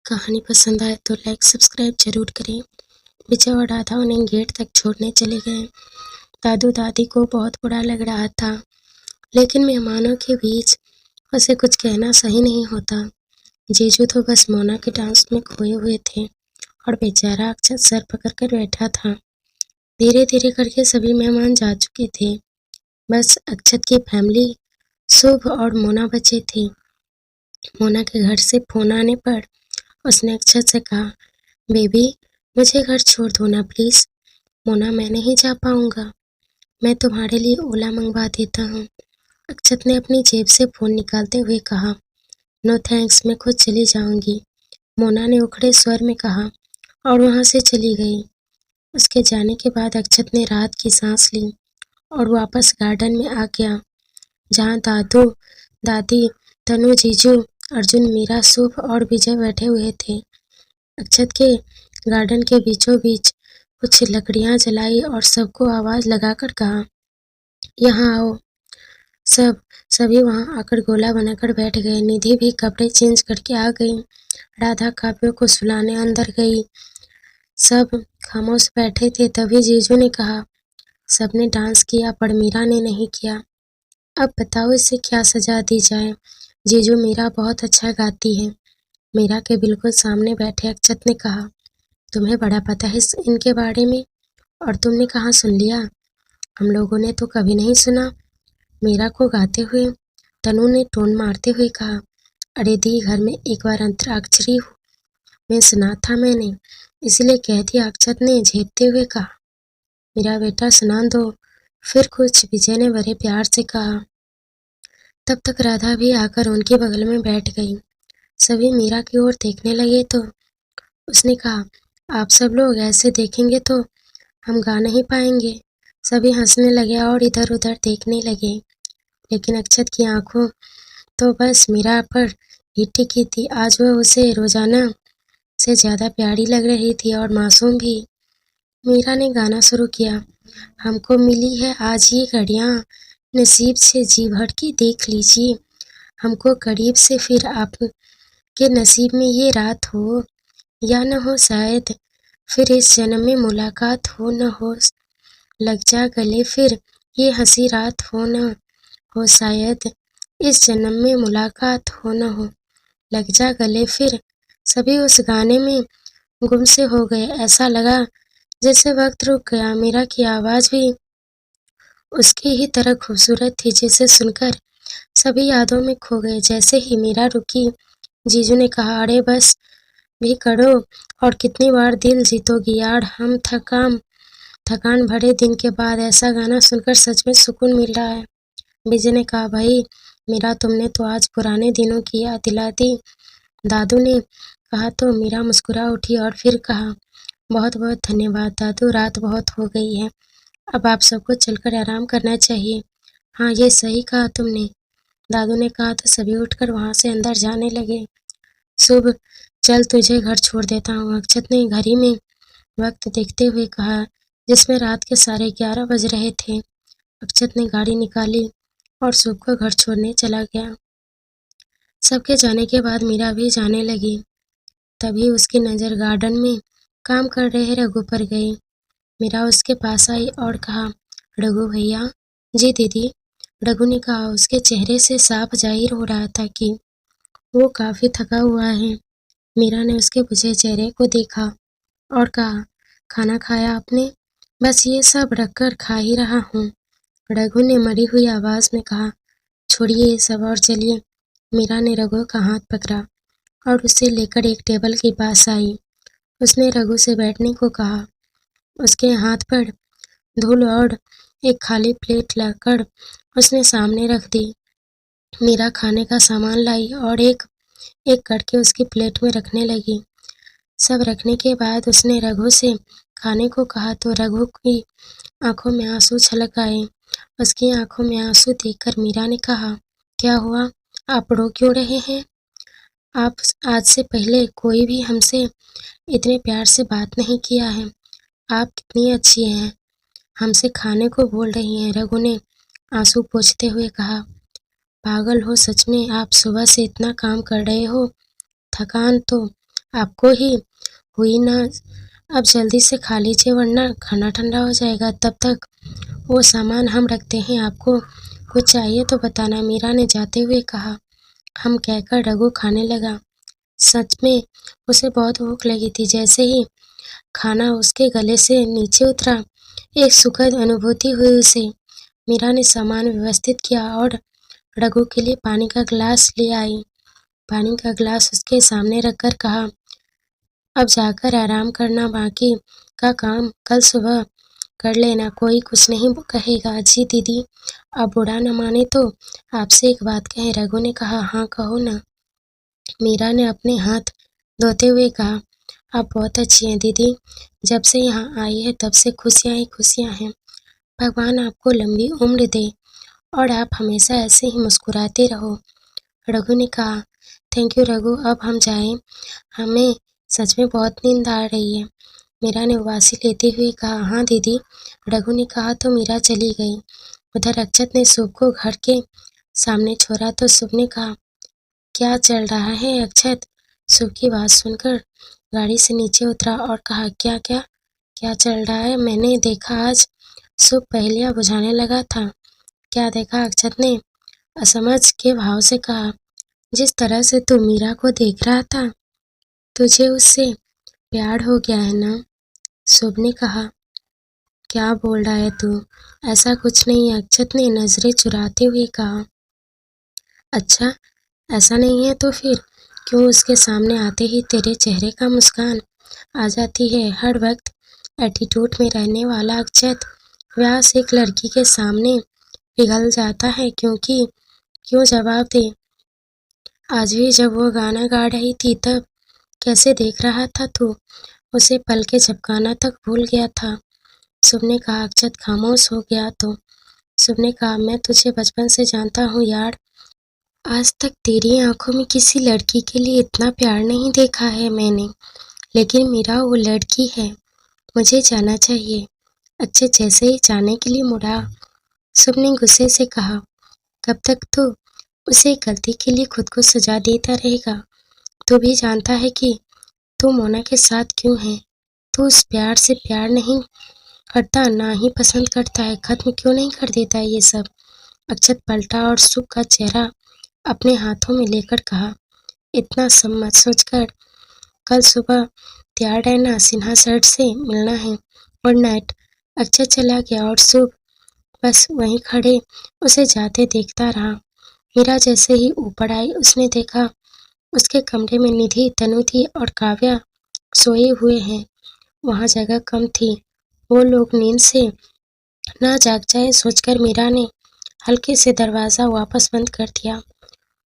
कहानी पसंद आए तो लाइक सब्सक्राइब जरूर करें। विजय और राधा उन्हें गेट तक छोड़ने चले गए। दादू दादी को बहुत बुरा लग रहा था, लेकिन मेहमानों के बीच उसे कुछ कहना सही नहीं होता। जीजू तो बस मोना के डांस में खोए हुए थे और बेचारा अक्षत सर पकड़कर बैठा था। धीरे धीरे करके सभी मेहमान जा चुके थे। बस अक्षत की फैमिली, शुभ और मोना बचे थे। मोना के घर से फोन आने पर उसने अक्षत से कहा, बेबी मुझे घर छोड़ दो ना प्लीज। मोना, मैं नहीं जा पाऊंगा, मैं तुम्हारे लिए ओला मंगवा देता हूँ। अक्षत ने अपनी जेब से फोन निकालते हुए कहा, नो थैंक्स, मैं खुद चली जाऊंगी। मोना ने उखड़े स्वर में कहा और वहां से चली गई। उसके जाने के बाद अक्षत ने राहत की सांस ली और वापस गार्डन में आ गया, जहाँ दादू दादी, तनु, जीजू, अर्जुन, मीरा, शुभ और विजय बैठे हुए थे। अक्षत के गार्डन के बीचों बीच कुछ लकड़ियां जलाई और सबको आवाज लगाकर कहा, यहाँ आओ। सभी वहां आकर गोला बनाकर बैठ गए। निधि भी कपड़े चेंज करके आ गई। राधा काव्य को सुलाने अंदर गई। सब खामोश बैठे थे। तभी जीजू ने कहा, सबने डांस किया पर मीरा ने नहीं किया। अब बताओ इसे क्या सजा दी जाए। जीजू, मीरा बहुत अच्छा गाती है। मीरा के बिल्कुल सामने बैठे अक्षत ने कहा, तुम्हें बड़ा पता है इनके बारे में, और तुमने कहाँ सुन लिया? हम लोगों ने तो कभी नहीं सुना मीरा को गाते हुए। तनु ने टोन मारते हुए कहा, अरे दी, घर में एक बार अंतराक्षरी में सुना था मैंने, इसलिए कह दिया। अक्षत ने झेपते हुए कहा, मेरा बेटा सुना दो फिर कुछ। विजय ने बड़े प्यार से कहा। तब तक राधा भी आकर उनके बगल में बैठ गई। सभी मीरा की ओर देखने लगे तो उसने कहा, आप सब लोग ऐसे देखेंगे तो हम गा नहीं पाएंगे। सभी हंसने लगे और इधर उधर देखने लगे, लेकिन अक्षत की आंखों तो बस मीरा पर ही टिकी थी। आज वह उसे रोजाना से ज्यादा प्यारी लग रही थी और मासूम भी। मीरा ने गाना शुरू किया, हमको मिली है आज ये घड़ियां, नसीब से जी भर के देख लीजिए, हमको करीब से फिर आपके नसीब में ये रात हो या न हो, शायद फिर इस जन्म में मुलाकात हो न हो, लग जा गले फिर ये हंसी रात हो न हो, शायद इस जन्म में मुलाकात हो न हो, लग जा गले फिर। सभी उस गाने में गुम से हो गए। ऐसा लगा जैसे वक्त रुक गया। मीरा की आवाज भी उसकी ही तरह खूबसूरत थी, जिसे सुनकर सभी यादों में खो गए। जैसे ही मीरा रुकी, जीजू ने कहा, अरे बस भी करो, और कितनी बार दिल जीतोगी यार। हम थकान भरे दिन के बाद ऐसा गाना सुनकर सच में सुकून मिल रहा है। विजय ने कहा, भाई मीरा, तुमने तो आज पुराने दिनों की याद दिला दी। दादू ने कहा तो मीरा मुस्कुरा उठी और फिर कहा, बहुत बहुत धन्यवाद दादू, रात बहुत हो गई है, अब आप सबको चलकर आराम करना चाहिए। हाँ, ये सही कहा तुमने, दादू ने कहा तो सभी उठकर वहां से अंदर जाने लगे। शुभ, चल तुझे घर छोड़ देता हूँ, अक्षत ने घड़ी में वक्त देखते हुए कहा, जिसमें रात के 11:30 बज रहे थे। अक्षत ने गाड़ी निकाली और शुभ को घर छोड़ने चला गया। सबके जाने के बाद मीरा भी जाने लगी। तभी उसकी नज़र गार्डन में काम कर रहे रघु पर गई। मीरा उसके पास आई और कहा, रघु भैया। जी दीदी, रघु ने कहा। उसके चेहरे से साफ जाहिर हो रहा था कि वो काफी थका हुआ है। मीरा ने उसके बुझे चेहरे को देखा और कहा, खाना खाया आपने? बस ये सब रखकर खा ही रहा हूँ, रघु ने मरी हुई आवाज में कहा। छोड़िए ये सब और चलिए। मीरा ने रघु का हाथ पकड़ा और उसे लेकर एक टेबल के पास आई। उसने रघु से बैठने को कहा। उसके हाथ पर धूल और एक खाली प्लेट लाकर उसने सामने रख दी। मीरा खाने का सामान लाई और एक एक करके उसकी प्लेट में रखने लगी। सब रखने के बाद उसने रघु से खाने को कहा तो रघु की आंखों में आंसू छलक आए। उसकी आंखों में आंसू देखकर मीरा ने कहा, क्या हुआ, आप रो क्यों रहे हैं? आप आज से पहले कोई भी हमसे इतने प्यार से बात नहीं किया है। आप कितनी अच्छी हैं, हमसे खाने को बोल रही हैं, रघु ने आंसू पोंछते हुए कहा। पागल हो सच में, आप सुबह से इतना काम कर रहे हो, थकान तो आपको ही हुई ना। अब जल्दी से खा लीजिए वरना खाना ठंडा हो जाएगा। तब तक वो सामान हम रखते हैं, आपको कुछ चाहिए तो बताना, मीरा ने जाते हुए कहा। हम कहकर रघु खाने लगा। सच में उसे बहुत भूख लगी थी। जैसे ही खाना उसके गले से नीचे उतरा, एक सुखद अनुभूति हुई उसे। मीरा ने सामान व्यवस्थित किया और रघु के लिए पानी का गिलास ले आई। पानी का गिलास उसके सामने रखकर कहा, अब जाकर आराम करना, बाकी का काम कल सुबह कर लेना, कोई कुछ नहीं कहेगा। जी दीदी, अब बुरा न माने तो आपसे एक बात कहे, रघु ने कहा। हाँ कहो ना, मीरा ने अपने हाथ धोते हुए कहा। आप बहुत अच्छी हैं दीदी, जब से यहाँ आई है तब से खुशियाँ ही खुशियाँ हैं। भगवान आपको लंबी उम्र दे और आप हमेशा ऐसे ही मुस्कुराते रहो। रघु ने कहा, थैंक यू रघु, अब हम जाएं, हमें सच में बहुत नींद आ रही है। मीरा ने उबासी लेते हुए कहा। हाँ दीदी, रघु ने कहा तो मीरा चली गई। उधर अक्षत ने शुभ को घर के सामने छोड़ा तो शुभ ने कहा, क्या चल रहा है अक्षत? शुभ की बात सुनकर गाड़ी से नीचे उतरा और कहा, क्या क्या क्या चल रहा है? मैंने देखा आज शुभ पहेलियां बुझाने लगा था। क्या देखा? अक्षत ने असमझ के भाव से कहा। जिस तरह से तू मीरा को देख रहा था, तुझे उससे प्यार हो गया है ना? शुभ ने कहा। क्या बोल रहा है तू? ऐसा कुछ नहीं है, अक्षत ने नजरें चुराते हुए कहा। अच्छा, ऐसा नहीं है तो फिर क्यों उसके सामने आते ही तेरे चेहरे का मुस्कान आ जाती है? हर वक्त एटीट्यूड में रहने वाला अक्षत व्यास एक लड़की के सामने पिघल जाता है, क्योंकि क्यों जवाब दे। आज भी जब वो गाना गा रही थी तब कैसे देख रहा था तू? उसे पल के झपकाना तक भूल गया था। शुभ ने कहा। अक्षत खामोश हो गया तो शुभ ने कहा, मैं तुझे बचपन से जानता हूँ यार, आज तक तेरी आंखों में किसी लड़की के लिए इतना प्यार नहीं देखा है मैंने, लेकिन मीरा वो लड़की है, मुझे जाना चाहिए। अच्छे जैसे ही जाने के लिए मुड़ा, शुभ ने गुस्से से कहा, कब तक तू उसे गलती के लिए खुद को सजा देता रहेगा? तू भी जानता है कि तू मोना के साथ क्यों है। तू उस प्यार से प्यार नहीं करता, ना ही पसंद करता है। खत्म क्यों नहीं कर देता ये सब? अक्षत पलटा और शुभ का चेहरा अपने हाथों में लेकर कहा, इतना सब मत सोचकर, कल सुबह तैयार रहना, सिन्हा सर से मिलना है। Good night. अक्षत चला गया और शुभ बस वहीं खड़े उसे जाते देखता रहा। मीरा जैसे ही ऊपर आई, उसने देखा उसके कमरे में निधि, तनुथी और काव्या सोए हुए हैं। वहाँ जगह कम थी, वो लोग नींद से ना जाग जाए सोचकर मीरा ने हल्के से दरवाज़ा वापस बंद कर दिया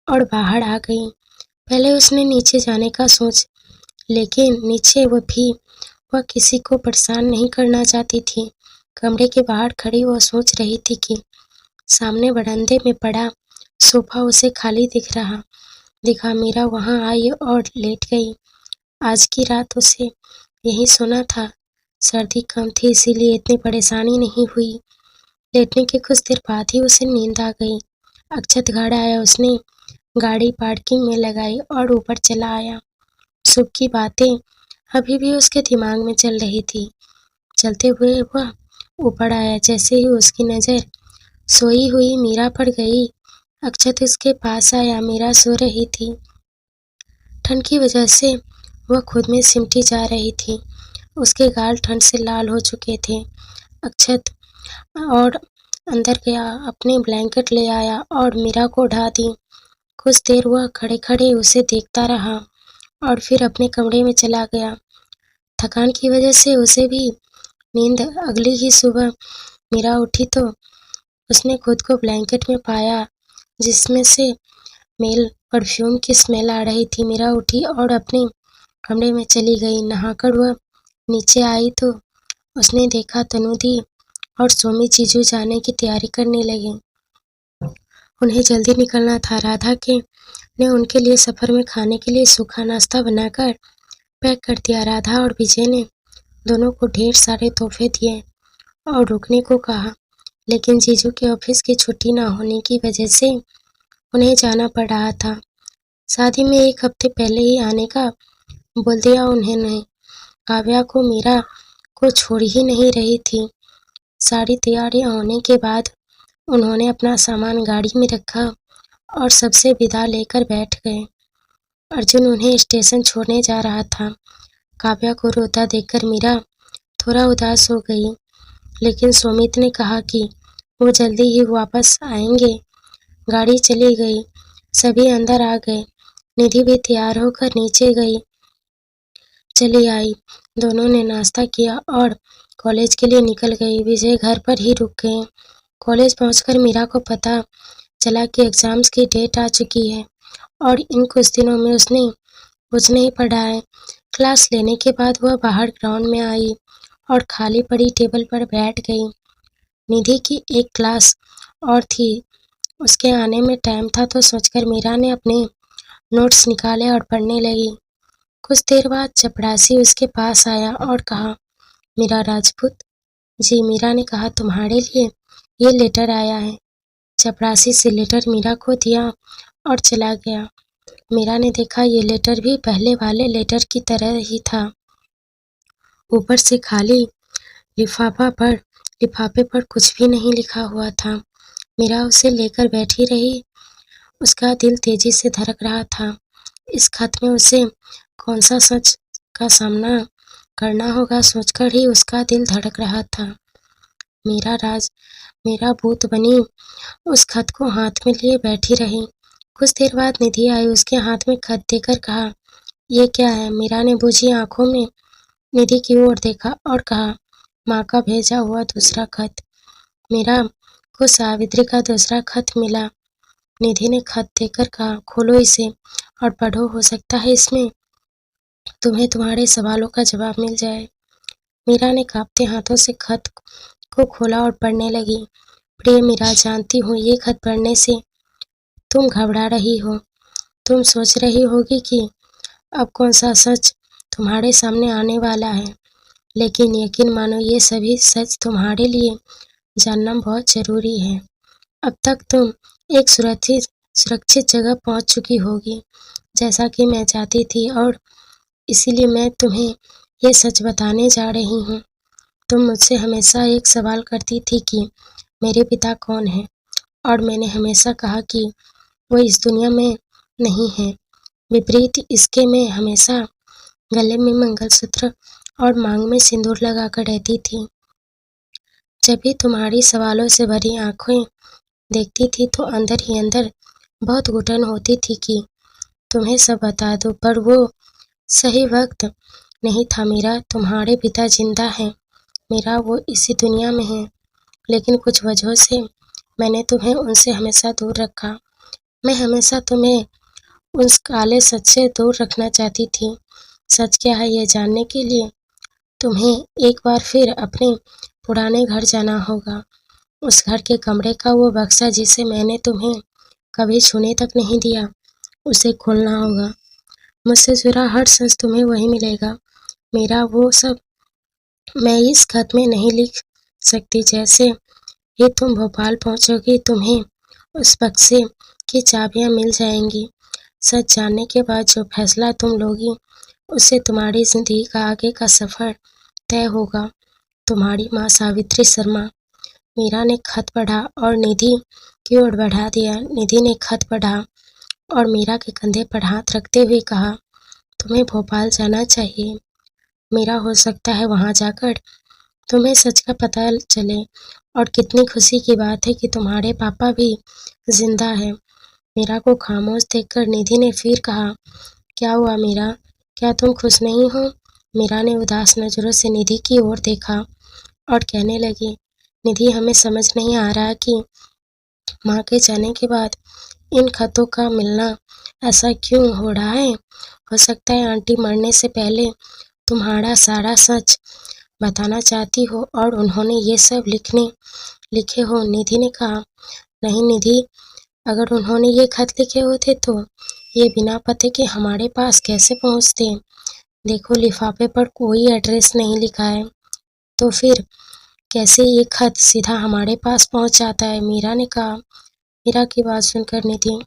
और बाहर आ गई। पहले उसने नीचे जाने का सोच, लेकिन नीचे वह किसी को परेशान नहीं करना चाहती थी। कमरे के बाहर खड़ी वह सोच रही थी कि सामने बरामदे में पड़ा सोफा उसे खाली दिखा। मीरा वहां आई और लेट गई। आज की रात उसे यहीं सोना था। सर्दी कम थी इसीलिए इतनी परेशानी नहीं हुई। लेटने के कुछ देर बाद ही उसे नींद आ गई। अक्षत घर आया, उसने गाड़ी पार्किंग में लगाई और ऊपर चला आया। शुभ की बातें अभी भी उसके दिमाग में चल रही थी। चलते हुए वह ऊपर आया, जैसे ही उसकी नज़र सोई हुई मीरा पर गई, अक्षत उसके पास आया। मीरा सो रही थी। ठंड की वजह से वह खुद में सिमटी जा रही थी। उसके गाल ठंड से लाल हो चुके थे। अक्षत और अंदर गया, अपने ब्लैंकेट ले आया और मीरा को ढा दी। कुछ देर वह खड़े खड़े उसे देखता रहा और फिर अपने कमरे में चला गया। थकान की वजह से उसे भी नींद। अगली ही सुबह मीरा उठी तो उसने खुद को ब्लैंकेट में पाया, जिसमें से मेल परफ्यूम की स्मेल आ रही थी। मीरा उठी और अपने कमरे में चली गई। नहाकर वह नीचे आई तो उसने देखा तनुदी और सोमी जीजू जाने की तैयारी करने लगे। उन्हें जल्दी निकलना था। राधा के ने उनके लिए सफ़र में खाने के लिए सूखा नाश्ता बनाकर पैक कर दिया। राधा और विजय ने दोनों को ढेर सारे तोहफे दिए और रुकने को कहा, लेकिन जीजू के ऑफिस की छुट्टी ना होने की वजह से उन्हें जाना पड़ रहा था। शादी में एक हफ्ते पहले ही आने का बोल दिया उन्होंने। काव्या को मीरा को छोड़ ही नहीं रही थी। सारी तैयारियां होने के बाद उन्होंने अपना सामान गाड़ी में रखा और सबसे विदा लेकर बैठ गए। अर्जुन उन्हें स्टेशन छोड़ने जा रहा था। काव्या को रोता देखकर मीरा थोड़ा उदास हो गई, लेकिन सुमित ने कहा कि वो जल्दी ही वापस आएंगे। गाड़ी चली गई, सभी अंदर आ गए। निधि भी तैयार होकर नीचे चली आई। दोनों ने नाश्ता किया और कॉलेज के लिए निकल गई। विजय घर पर ही रुक गए। कॉलेज पहुंचकर मीरा को पता चला कि एग्जाम्स की डेट आ चुकी है और इन कुछ दिनों में उसने कुछ नहीं पढ़ा है। क्लास लेने के बाद वह बाहर ग्राउंड में आई और खाली पड़ी टेबल पर बैठ गई। निधि की एक क्लास और थी, उसके आने में टाइम था, तो सोचकर मीरा ने अपने नोट्स निकाले और पढ़ने लगी। कुछ देर बाद चपरासी उसके पास आया और कहा, मीरा राजपूत। जी। मीरा ने कहा, तुम्हारे लिए ये लेटर आया है। चपरासी से लेटर मीरा को दिया और चला गया। मीरा ने देखा ये लेटर भी पहले वाले लेटर की तरह ही था। ऊपर से खाली लिफाफे पर कुछ भी नहीं लिखा हुआ था। मीरा उसे लेकर बैठी रही। उसका दिल तेजी से धड़क रहा था। इस खत में उसे कौन सा सच का सामना करना होगा सोचकर ही उसका दिल धड़क रहा था। मीरा भूत बनी उस खत को हाथ में लिए बैठी रही। कुछ देर बाद निधि आई। उसके हाथ में खत देकर कहा, ये क्या है? मीरा ने बुझी आंखों में निधि की ओर देखा और कहा, माँ का भेजा हुआ दूसरा खत। मीरा को सावित्री का दूसरा खत मिला। निधि ने खत देकर कहा, खोलो इसे और पढ़ो, हो सकता है इसमें तुम्हें तुम्हारे सवालों का जवाब मिल जाए। मीरा ने कांपते हाथों से खत को खोला और पढ़ने लगी। प्रिय मीरा, जानती हूँ ये खत पढ़ने से तुम घबरा रही हो। तुम सोच रही होगी कि अब कौन सा सच तुम्हारे सामने आने वाला है, लेकिन यकीन मानो ये सभी सच तुम्हारे लिए जानना बहुत जरूरी है। अब तक तुम एक सुरक्षित जगह पहुंच चुकी होगी, जैसा कि मैं चाहती थी, और इसीलिए मैं तुम्हें ये सच बताने जा रही हूँ। तुम मुझसे हमेशा एक सवाल करती थी कि मेरे पिता कौन हैं, और मैंने हमेशा कहा कि वो इस दुनिया में नहीं है। विपरीत इसके मैं हमेशा गले में मंगलसूत्र और मांग में सिंदूर लगाकर रहती थी। जब भी तुम्हारी सवालों से भरी आंखें देखती थी तो अंदर ही अंदर बहुत घुटन होती थी कि तुम्हें सब बता दूं, पर वो सही वक्त नहीं था। मीरा, तुम्हारे पिता जिंदा हैं। मीरा, वो इसी दुनिया में हैं, लेकिन कुछ वजहों से मैंने तुम्हें उनसे हमेशा दूर रखा। मैं हमेशा तुम्हें उस काले सच से दूर रखना चाहती थी। सच क्या है ये जानने के लिए तुम्हें एक बार फिर अपने पुराने घर जाना होगा। उस घर के कमरे का वो बक्सा जिसे मैंने तुम्हें कभी छूने तक नहीं दिया, उसे खोलना होगा। मुझसे जुड़ा हर सच तुम्हें वही मिलेगा। मेरा वो सब मैं इस खत में नहीं लिख सकती। जैसे ही तुम भोपाल पहुंचोगी तुम्हें उस बक्से की चाबियां मिल जाएंगी। सच जानने के बाद जो फैसला तुम लोगी उससे तुम्हारी जिंदगी का आगे का सफर तय होगा। तुम्हारी माँ सावित्री शर्मा। मीरा ने खत पढ़ा और निधि की ओर बढ़ा दिया। निधि ने खत पढ़ा और मीरा के कंधे पर हाथ रखते हुए कहा, तुम्हें भोपाल जाना चाहिए। मीरा, हो सकता है वहां जाकर तुम्हें सच का पता चले, और कितनी खुशी की बात है कि तुम्हारे पापा भी जिंदा है। मीरा को खामोश देखकर निधि ने फिर कहा, क्या हुआ मीरा, क्या तुम खुश नहीं हो? मीरा ने उदास नजरों से निधि की ओर देखा और कहने लगी, निधि, हमें समझ नहीं आ रहा कि माँ के जाने के बाद इन खतों का मिलना ऐसा क्यों हो रहा है। हो सकता है आंटी मरने से पहले तुम्हारा सारा सच बताना चाहती हो और उन्होंने ये सब लिखे हो। निधि ने कहा, नहीं निधि, अगर उन्होंने ये खत लिखे होते तो ये बिना पते के हमारे पास कैसे पहुंचते। देखो, लिफाफे पर कोई एड्रेस नहीं लिखा है, तो फिर कैसे ये खत सीधा हमारे पास पहुंच जाता है। मीरा ने कहा। मीरा की बात सुनकर निधि